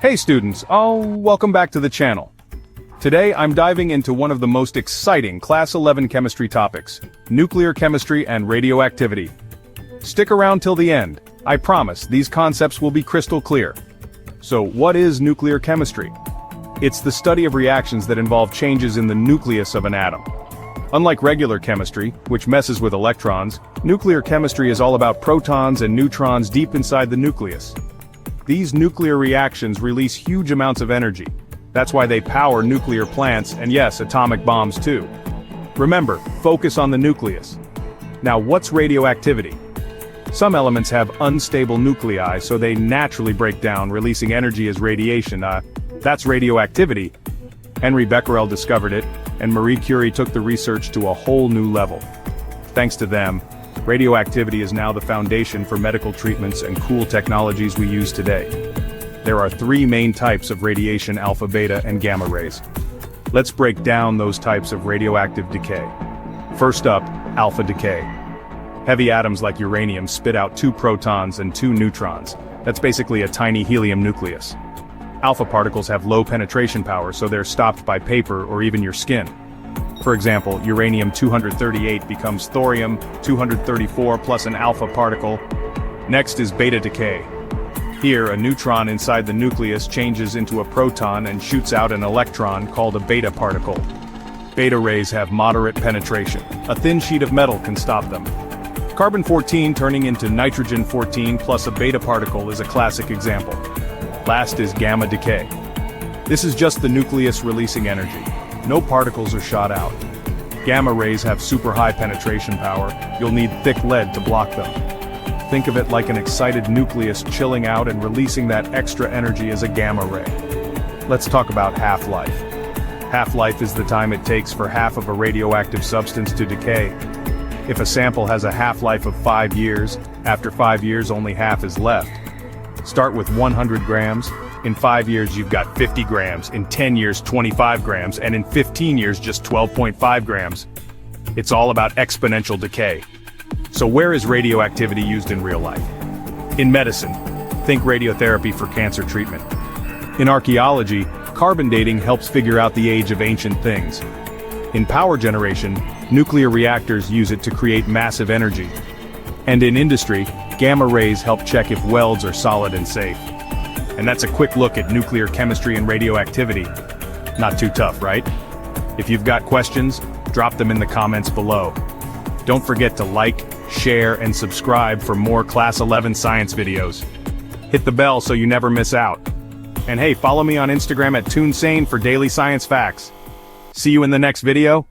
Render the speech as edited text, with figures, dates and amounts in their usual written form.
Hey students, welcome back to the channel. Today I'm diving into one of the most exciting Class 11 chemistry topics, nuclear chemistry and radioactivity. Stick around till the end, I promise these concepts will be crystal clear. So what is nuclear chemistry? It's the study of reactions that involve changes in the nucleus of an atom. Unlike regular chemistry, which messes with electrons, nuclear chemistry is all about protons and neutrons deep inside the nucleus. These nuclear reactions release huge amounts of energy. That's why they power nuclear plants and yes, atomic bombs too. Remember, focus on the nucleus. Now what's radioactivity? Some elements have unstable nuclei, so they naturally break down, releasing energy as radiation. That's radioactivity. Henry Becquerel discovered it, and Marie Curie took the research to a whole new level. Thanks to them, radioactivity is now the foundation for medical treatments and cool technologies we use today. There are three main types of radiation: alpha, beta, and gamma rays. Let's break down those types of radioactive decay. First up, alpha decay. Heavy atoms like uranium spit out 2 protons and 2 neutrons. That's basically a tiny helium nucleus. Alpha particles have low penetration power, so they're stopped by paper or even your skin. For example, uranium-238 becomes thorium-234 plus an alpha particle. Next is beta decay. Here, a neutron inside the nucleus changes into a proton and shoots out an electron called a beta particle. Beta rays have moderate penetration. A thin sheet of metal can stop them. Carbon-14 turning into nitrogen-14 plus a beta particle is a classic example. Last is gamma decay. This is just the nucleus releasing energy. No particles are shot out. Gamma rays have super high penetration power. You'll need thick lead to block them. Think of it like an excited nucleus chilling out and releasing that extra energy as a gamma ray. Let's talk about half-life. Half-life is the time it takes for half of a radioactive substance to decay. If a sample has a half-life of 5 years, after 5 years only half is left. Start with 100 grams. In 5 years you've got 50 grams, in 10 years 25 grams, and in 15 years just 12.5 grams. It's all about exponential decay. So where is radioactivity used in real life? In medicine, think radiotherapy for cancer treatment. In archaeology, carbon dating helps figure out the age of ancient things. In power generation, nuclear reactors use it to create massive energy. And in industry, gamma rays help check if welds are solid and safe. And that's a quick look at nuclear chemistry and radioactivity. Not too tough, right? If you've got questions, drop them in the comments below. Don't forget to like, share, and subscribe for more Class 11 science videos. Hit the bell so you never miss out. And hey, follow me on Instagram at ToonSane for daily science facts. See you in the next video.